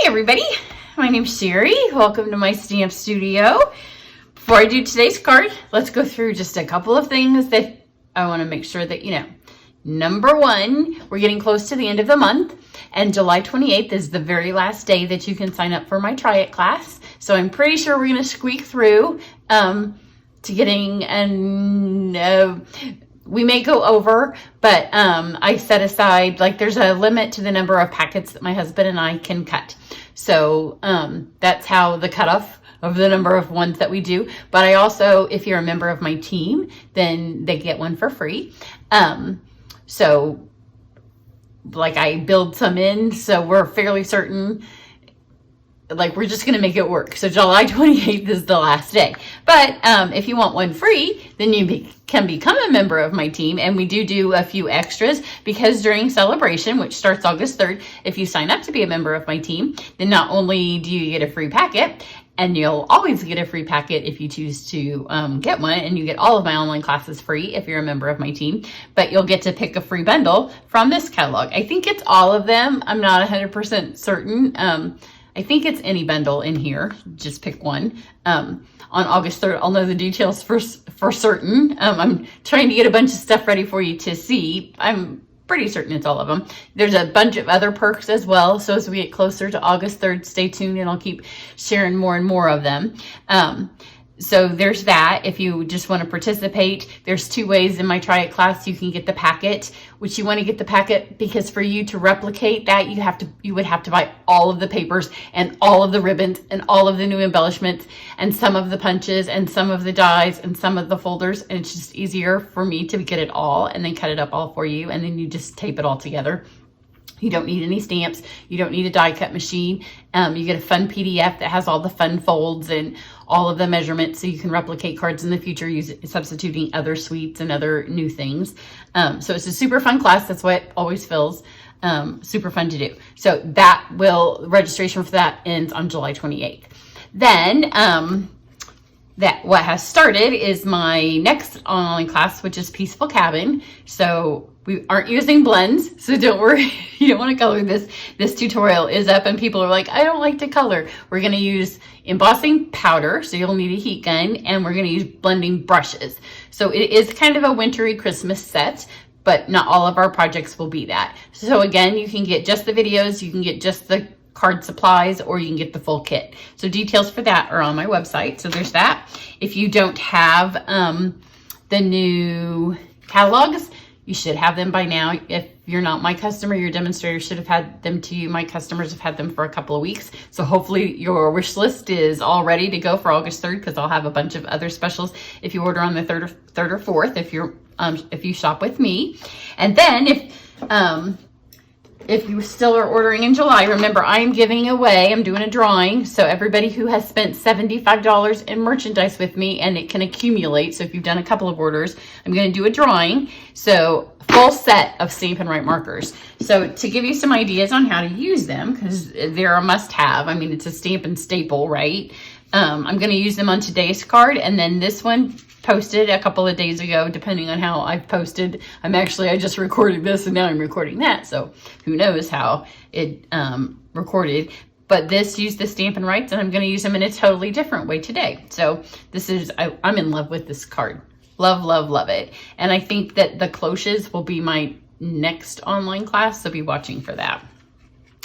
everybody, my name's Cheri. Welcome to my stamp studio. Before I do today's card, let's go through just a couple of things that I want to make sure that you know. Number one, we're getting close to the end of the month, and July 28th is the very last day that you can sign up for my Try It class. So I'm pretty sure we're going to squeak through to getting we may go over, but I set aside, like, there's a limit to the number of packets that my husband and I can cut. So that's how the cutoff of the number of ones that we do. But I also, if you're a member of my team, then they get one for free. So like I build some in, so we're fairly certain, like, we're just going to make it work. So July 28th is the last day. But if you want one free, then you can become a member of my team. And we do a few extras, because during Celebration, which starts August 3rd, if you sign up to be a member of my team, then not only do you get a free packet, and you'll always get a free packet if you choose to get one, and you get all of my online classes free if you're a member of my team, but you'll get to pick a free bundle from this catalog. I think it's all of them. I'm not 100% certain. I think it's any bundle in here. Just pick one. On August 3rd, I'll know the details for certain. I'm trying to get a bunch of stuff ready for you to see. I'm pretty certain it's all of them. There's a bunch of other perks as well. So as we get closer to August 3rd, stay tuned and I'll keep sharing more and more of them. So there's that. If you just want to participate, there's two ways in my Try It class you can get the packet, which you want to get the packet because for you to replicate that, you would have to buy all of the papers and all of the ribbons and all of the new embellishments and some of the punches and some of the dies and some of the folders. And it's just easier for me to get it all and then cut it up all for you. And then you just tape it all together. You don't need any stamps. You don't need a die cut machine. You get a fun PDF that has all the fun folds and all of the measurements so you can replicate cards in the future substituting other suites and other new things. So it's a super fun class. That's why it always feels super fun to do. So registration for that ends on July 28th. Then what has started is my next online class, which is Peaceful Cabin. So we aren't using blends, so don't worry. You don't want to color this. This tutorial is up and people are like, I don't like to color. We're going to use embossing powder, so you'll need a heat gun, and we're going to use blending brushes. So it is kind of a wintry Christmas set, but not all of our projects will be that. So again, you can get just the videos, you can get just the card supplies, or you can get the full kit. So details for that are on my website. So there's that. If you don't have the new catalogs, you should have them by now. If you're not my customer, your demonstrator should have had them to you. My customers have had them for a couple of weeks. So hopefully your wish list is all ready to go for August 3rd, because I'll have a bunch of other specials if you order on the 3rd or 4th, if you shop with me. And then if you still are ordering in July, remember I'm doing a drawing. So everybody who has spent $75 in merchandise with me, and it can accumulate. So if you've done a couple of orders, I'm going to do a drawing. So full set of Stampin' Up markers. So to give you some ideas on how to use them, because they're a must have. I mean, it's a Stampin' staple, right? I'm going to use them on today's card. And then this one posted a couple of days ago, depending on how I've posted. I just recorded this and now I'm recording that. So who knows how it recorded. But this used the Stampin' Rights, and I'm going to use them in a totally different way today. So I'm in love with this card. Love, love, love it. And I think that the cloches will be my next online class, so be watching for that.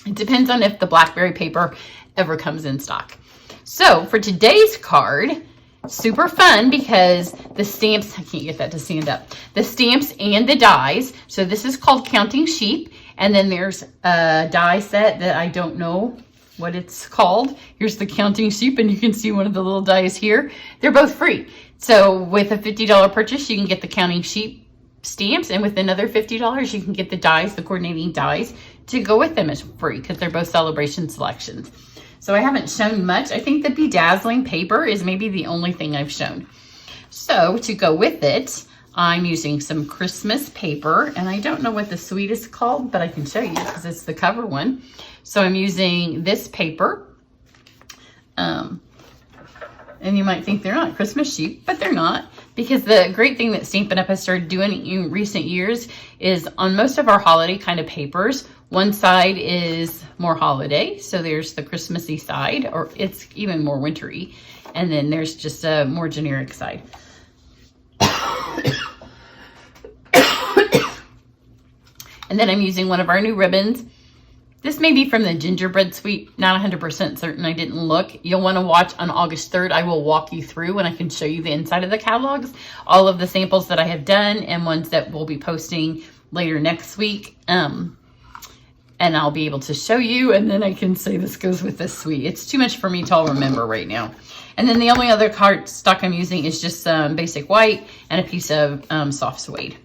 It depends on if the blackberry paper ever comes in stock. So for today's card, super fun because the stamps, I can't get that to stand up, the stamps and the dies. So this is called Counting Sheep. And then there's a die set that I don't know what it's called. Here's the Counting Sheep, and you can see one of the little dies here. They're both free. So with a $50 purchase, you can get the Counting Sheep stamps, and with another $50, you can get the dies, the coordinating dies to go with them as free, because they're both Celebration selections. So I haven't shown much. I think the bedazzling paper is maybe the only thing I've shown. So to go with it, I'm using some Christmas paper, and I don't know what the suite is called, but I can show you because it's the cover one. So I'm using this paper. And you might think they're not Christmas sheep, but they're not, because the great thing that Stampin' Up has started doing in recent years is on most of our holiday kind of papers, One side is more holiday, so there's the Christmassy side, or it's even more wintry. And then there's just a more generic side. And then I'm using one of our new ribbons. This may be from the gingerbread suite, not 100% certain, I didn't look. You'll want to watch on August 3rd. I will walk you through and I can show you the inside of the catalogs, all of the samples that I have done and ones that we'll be posting later next week. And I'll be able to show you, and then I can say this goes with this suite. It's too much for me to all remember right now. And then the only other cardstock I'm using is just some basic white and a piece of soft suede.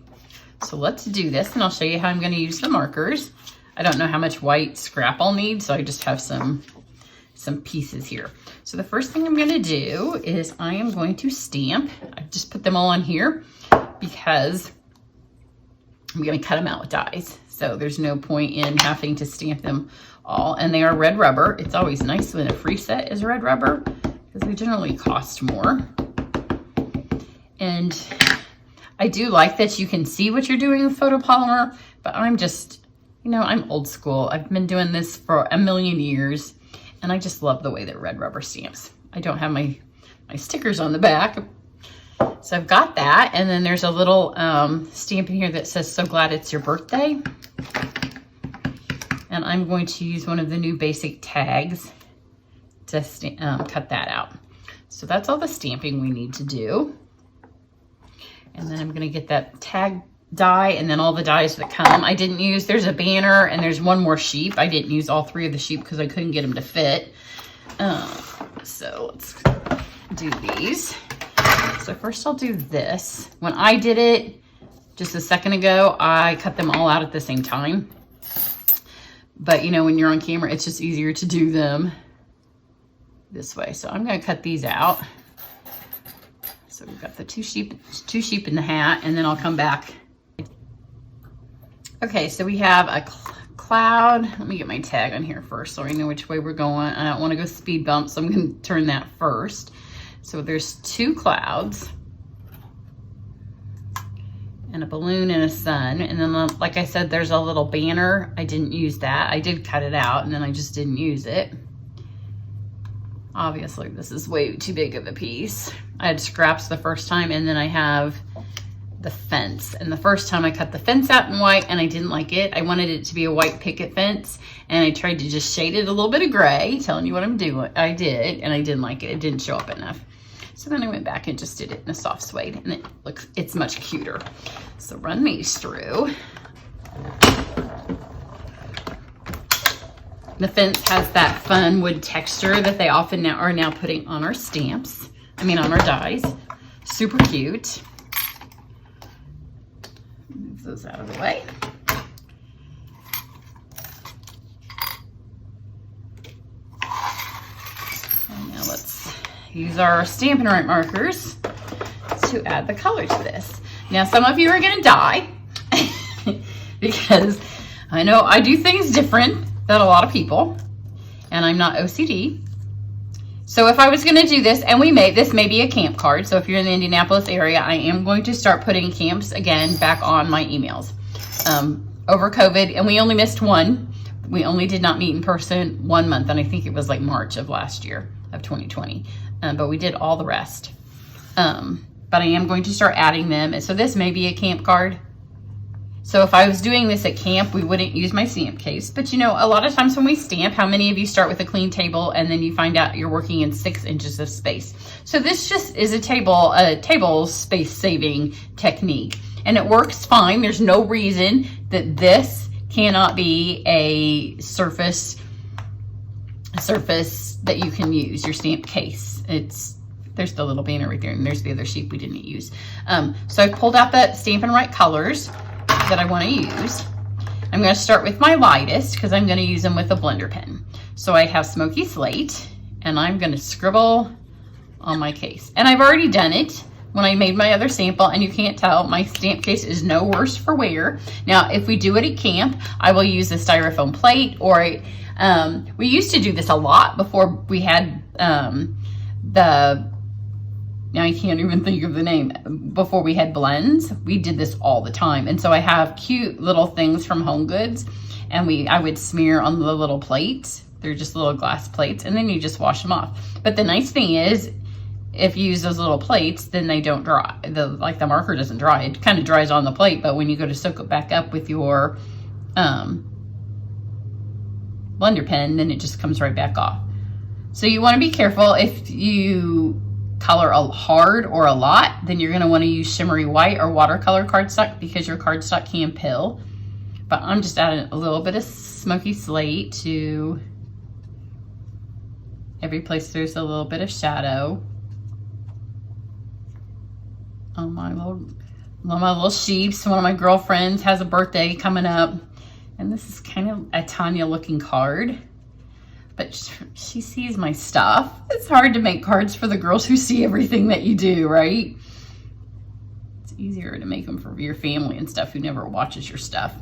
So let's do this, and I'll show you how I'm going to use the markers. I don't know how much white scrap I'll need, so I just have some pieces here. So the first thing I'm going to do is I am going to stamp. I just put them all on here because I'm going to cut them out with dies. So there's no point in having to stamp them all. And they are red rubber. It's always nice when a free set is red rubber because they generally cost more. And I do like that you can see what you're doing with photopolymer, but I'm just, you know, I'm old school. I've been doing this for a million years, and I just love the way that red rubber stamps. I don't have my stickers on the back. So I've got that, and then there's a little stamp in here that says, "So glad it's your birthday." And I'm going to use one of the new basic tags to cut that out. So that's all the stamping we need to do. And then I'm going to get that tag die and then all the dies that come. I didn't use, there's a banner and there's one more sheep. I didn't use all three of the sheep because I couldn't get them to fit. So let's do these. So first I'll do this. When I did it just a second ago, I cut them all out at the same time. But you know, when you're on camera, it's just easier to do them this way. So I'm going to cut these out. So we've got the two sheep in the hat, and then I'll come back. Okay, so we have a cloud. Let me get my tag on here first so I know which way we're going. I don't want to go speed bump, so I'm going to turn that first. So there's two clouds and a balloon and a sun. And then, like I said, there's a little banner. I didn't use that. I did cut it out, and then I just didn't use it. Obviously, this is way too big of a piece. I had scraps the first time, and then I have the fence. And the first time I cut the fence out in white, and I didn't like it. I wanted it to be a white picket fence, and I tried to just shade it a little bit of gray, telling you what I'm doing. I did, and I didn't like it. It didn't show up enough. So then I went back and just did it in a soft suede, and it's much cuter. So run these through. The fence has that fun wood texture that they often are now putting on our stamps. I mean, on our dies. Super cute. Move those out of the way. And now let's use our Stampin' Up markers to add the color to this. Now, some of you are going to die because I know I do things different than a lot of people, and I'm not OCD. So if I was going to do this, and this may be a camp card, so if you're in the Indianapolis area, I am going to start putting camps again back on my emails. Over COVID, and we only missed one. We only did not meet in person 1 month, and I think it was like March of last year of 2020. But we did all the rest. But I am going to start adding them, and so this may be a camp card. So if I was doing this at camp, we wouldn't use my stamp case. But you know, a lot of times when we stamp, how many of you start with a clean table and then you find out you're working in 6 inches of space? So this just is a table space saving technique. And it works fine. There's no reason that this cannot be a surface that you can use, your stamp case. There's the little banner right there, and there's the other sheep we didn't use. So I pulled out the Stampin' Up colors that I want to use. I'm going to start with my lightest because I'm going to use them with a blender pen. So I have Smoky Slate, and I'm going to scribble on my case. And I've already done it when I made my other sample, and you can't tell, my stamp case is no worse for wear. Now, if we do it at camp, I will use a styrofoam plate, or we used to do this a lot before we had now I can't even think of the name. Before we had blends, we did this all the time. And so I have cute little things from Home Goods, and I would smear on the little plates. They're just little glass plates, and then you just wash them off. But the nice thing is, if you use those little plates, then they don't dry. The marker doesn't dry. It kind of dries on the plate, but when you go to soak it back up with your blender pen, then it just comes right back off. So you want to be careful. If you color hard or a lot, then you're going to want to use shimmery white or watercolor cardstock, because your cardstock can pill. But I'm just adding a little bit of smoky slate to every place there's a little bit of shadow on my little sheeps. One of my girlfriends has a birthday coming up, and this is kind of a Tanya looking card, but she sees my stuff. It's hard to make cards for the girls who see everything that you do, right? It's easier to make them for your family and stuff who never watches your stuff.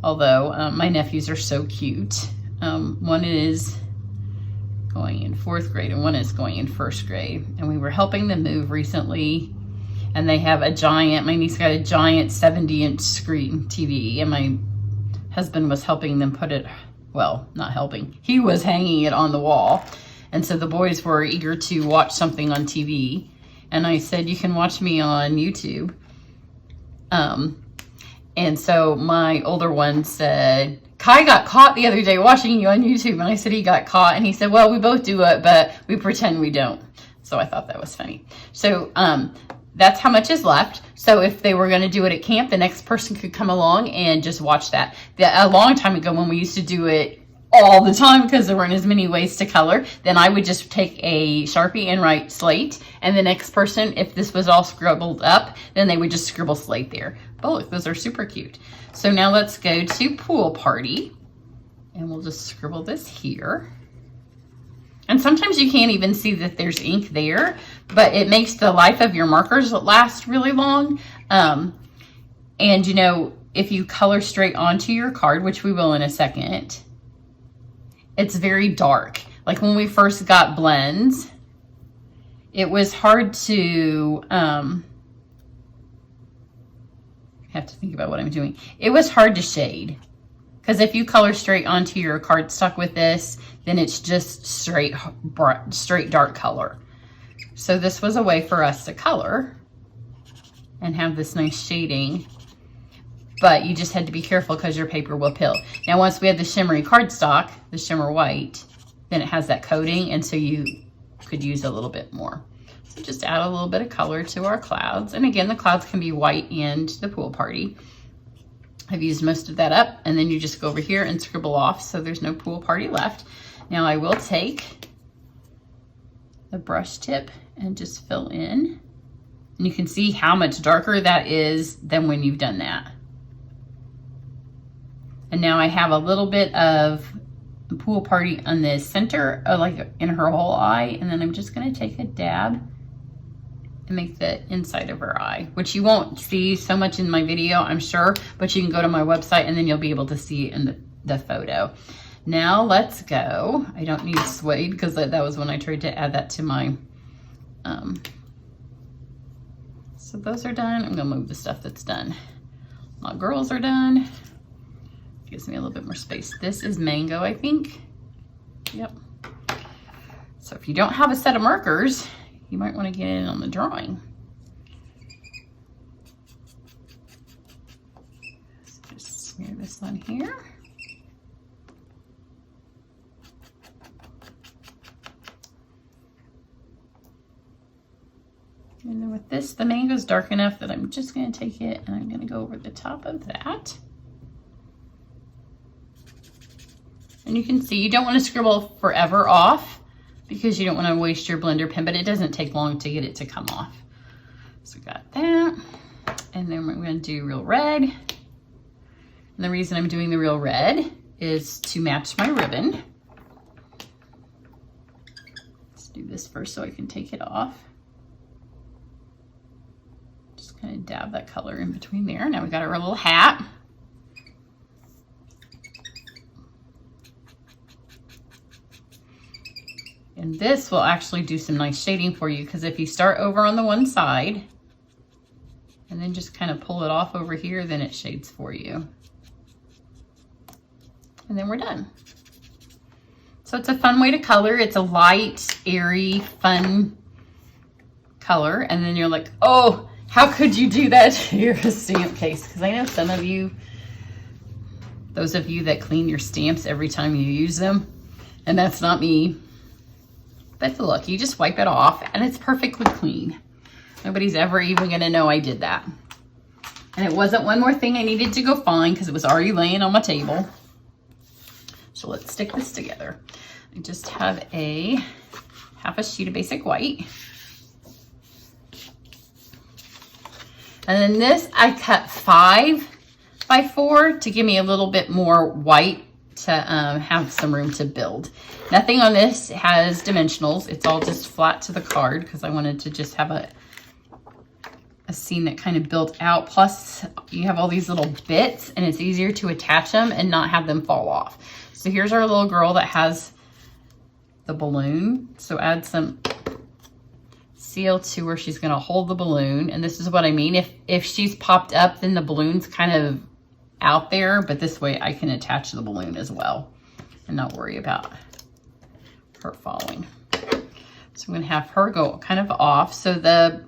Although my nephews are so cute. One is going in 4th grade and one is going in 1st grade. And we were helping them move recently, and they have my niece got a giant 70-inch screen TV, and my husband was helping them put it, well, not helping. He was hanging it on the wall. And so the boys were eager to watch something on TV. And I said, you can watch me on YouTube. And so my older one said, Kai got caught the other day watching you on YouTube. And I said he got caught. And he said, well, we both do it, but we pretend we don't. So I thought that was funny. So that's how much is left. So if they were going to do it at camp, the next person could come along and just watch that. A long time ago, when we used to do it all the time because there weren't as many ways to color, then I would just take a Sharpie and write slate, and the next person, if this was all scribbled up, then they would just scribble slate there. But look, those are super cute. So now let's go to pool party, and we'll just scribble this here. And sometimes you can't even see that there's ink there, but it makes the life of your markers last really long. And you know, if you color straight onto your card, which we will in a second, it's very dark. Like when we first got blends, it was hard to, I have to think about what I'm doing. It was hard to shade. Because if you color straight onto your cardstock with this, then it's just straight dark color. So this was a way for us to color and have this nice shading. But you just had to be careful because your paper will pill. Now, once we have the shimmery cardstock, the shimmer white, then it has that coating, and so you could use a little bit more. So just add a little bit of color to our clouds. And again, the clouds can be white and the pool party. I've used most of that up, and then you just go over here and scribble off so there's no pool party left. Now I will take the brush tip and just fill in. And you can see how much darker that is than when you've done that. And now I have a little bit of pool party on the center, like in her whole eye. And then I'm just gonna take a dab and make the inside of her eye, which you won't see so much in my video, I'm sure, but you can go to my website and then you'll be able to see it in the photo. Now let's go. I don't need suede because that was when I tried to add that to my, so those are done. I'm gonna move the stuff that's done. My girls are done. Gives me a little bit more space. This is mango, I think. Yep. So if you don't have a set of markers, you might want to get in on the drawing. So just smear this on here. And then with this, the mango's dark enough that I'm just going to take it and I'm going to go over the top of that. And you can see you don't want to scribble forever off because you don't want to waste your blender pen, but it doesn't take long to get it to come off. So we got that. And then we're going to do real red. And the reason I'm doing the real red is to match my ribbon. Let's do this first so I can take it off. Just kind of dab that color in between there. Now we got our little hat. And this will actually do some nice shading for you, because if you start over on the one side and then then just kind of pull it off over here, then it shades for you. And then we're done. So it's a fun way to color. It's a light, airy, fun color. And then you're like, oh, how could you do that to your stamp case? Because I know some of you, those of you that clean your stamps every time you use them, and that's not me. But look, you just wipe it off and it's perfectly clean. Nobody's ever even gonna know I did that. And it wasn't one more thing I needed to go find because it was already laying on my table. So let's stick this together. I just have half a sheet of basic white. And then this I cut 5x4 to give me a little bit more white to have some room to build. Nothing on this has dimensionals. It's all just flat to the card because I wanted to just have a scene that kind of built out. Plus you have all these little bits and it's easier to attach them and not have them fall off. So here's our little girl that has the balloon. So add some seal to where she's gonna hold the balloon. And this is what I mean. If she's popped up, then the balloon's kind of out there, but this way I can attach the balloon as well and not worry about her falling. So I'm gonna have her go kind of off. So the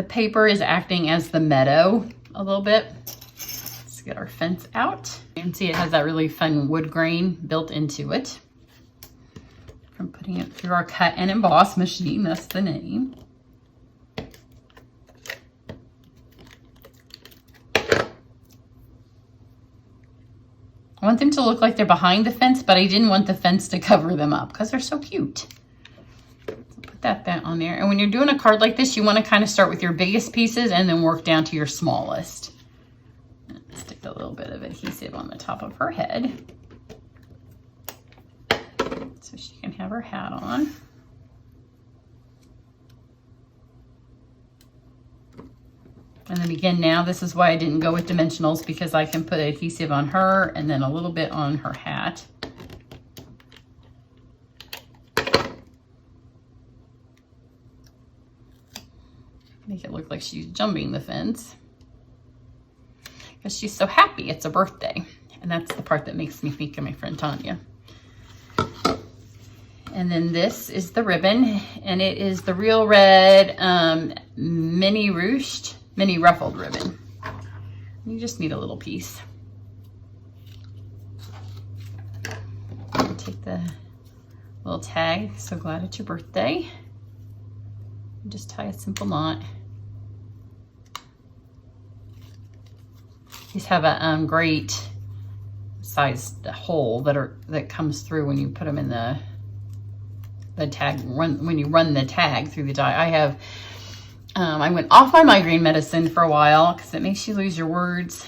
paper is acting as the meadow a little bit. Let's get our fence out. You can see it has that really fun wood grain built into it from putting it through our cut and emboss machine. That's the name. I want them to look like they're behind the fence, but I didn't want the fence to cover them up because they're so cute. Put that on there. And when you're doing a card like this, you want to kind of start with your biggest pieces and then work down to your smallest. Stick a little bit of adhesive on the top of her head so she can have her hat on. And then again, now this is why I didn't go with dimensionals, because I can put adhesive on her and then a little bit on her hat. Make it look like she's jumping the fence because she's so happy. It's a birthday. And that's the part that makes me think of my friend Tanya. And then this is the ribbon, and it is the Real Red mini ruffled ribbon. You just need a little piece. Take the little tag, so glad it's your birthday. Just tie a simple knot. These have a great sized hole that comes through when you put them in the tag, when you run the tag through the die. I went off my migraine medicine for a while because it makes you lose your words.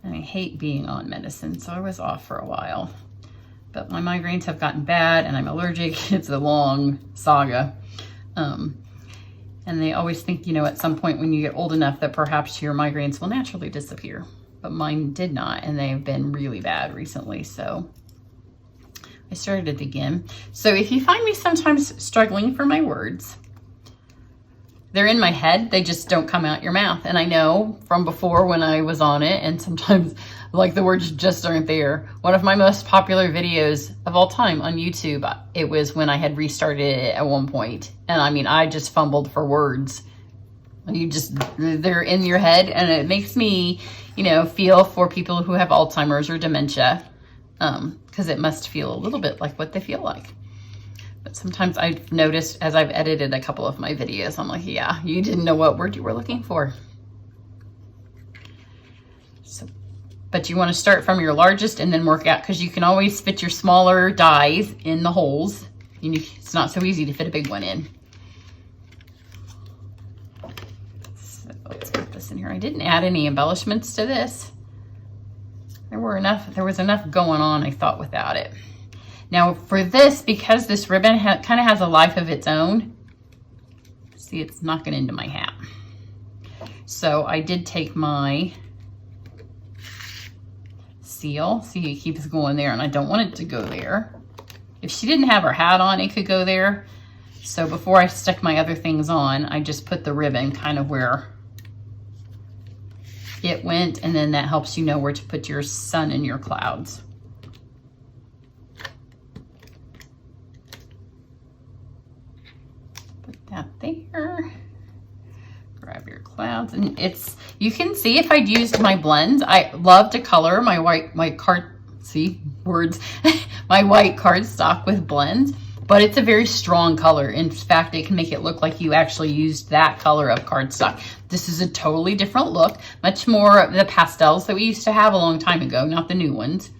And I hate being on medicine, so I was off for a while. But my migraines have gotten bad and I'm allergic. It's a long saga. And they always think, at some point when you get old enough that perhaps your migraines will naturally disappear. But mine did not, and they have been really bad recently, so I started it again. So if you find me sometimes struggling for my words, they're in my head, they just don't come out your mouth. And I know from before when I was on it, and sometimes like the words just aren't there. One of my most popular videos of all time on YouTube, it was when I had restarted it at one point. And I mean, I just fumbled for words. They're in your head, and it makes me, feel for people who have Alzheimer's or dementia, because it must feel a little bit like what they feel like. But sometimes I've noticed as I've edited a couple of my videos, I'm like, yeah, you didn't know what word you were looking for. So, but you want to start from your largest and then work out, because you can always fit your smaller dies in the holes. It's not so easy to fit a big one in. So let's put this in here. I didn't add any embellishments to this. There was enough going on, I thought, without it. Now for this, because this ribbon kind of has a life of its own, see, it's knocking into my hat. So I did take my seal. See, it keeps going there, and I don't want it to go there. If she didn't have her hat on, it could go there. So before I stuck my other things on, I just put the ribbon kind of where it went, and then that helps you know where to put your sun and your clouds. Put that there. Grab your clouds, and you can see if I'd used my blends. I love to color my white cardstock with blends, but it's a very strong color. In fact, it can make it look like you actually used that color of cardstock. This is a totally different look, much more of the pastels that we used to have a long time ago, not the new ones,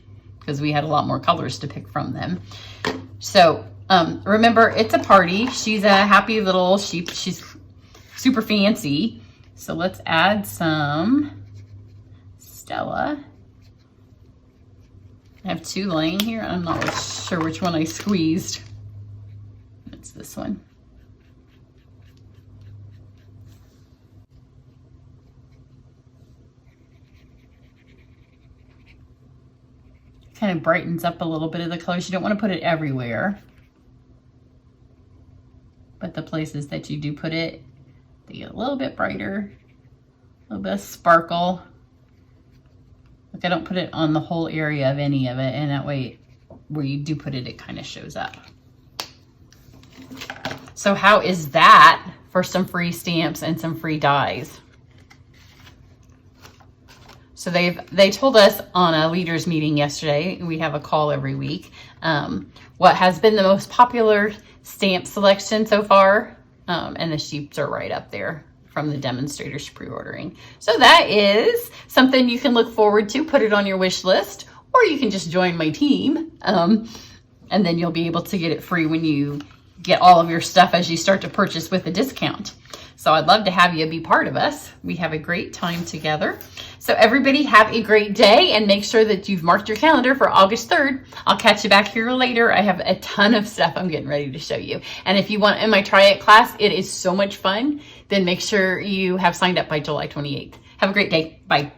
because we had a lot more colors to pick from them. So remember, it's a party. She's a happy little sheep. She's super fancy. So let's add some Stella. I have two laying here. I'm not sure which one I squeezed. It's this one. Kind of brightens up a little bit of the colors. You don't want to put it everywhere, but the places that you do put it, they get a little bit brighter, a little bit of sparkle. Like I don't put it on the whole area of any of it, and that way where you do put it, it kind of shows up. So how is that for some free stamps and some free dies? So they told us on a leaders meeting yesterday, we have a call every week, what has been the most popular stamp selection so far, and the sheeps are right up there from the demonstrators pre-ordering. So that is something you can look forward to. Put it on your wish list, or you can just join my team, and then you'll be able to get it free when you get all of your stuff as you start to purchase with a discount. So I'd love to have you be part of us. We have a great time together. So everybody have a great day, and make sure that you've marked your calendar for August 3rd. I'll catch you back here later. I have a ton of stuff I'm getting ready to show you. And if you want in my Try It class, it is so much fun. Then make sure you have signed up by July 28th. Have a great day. Bye.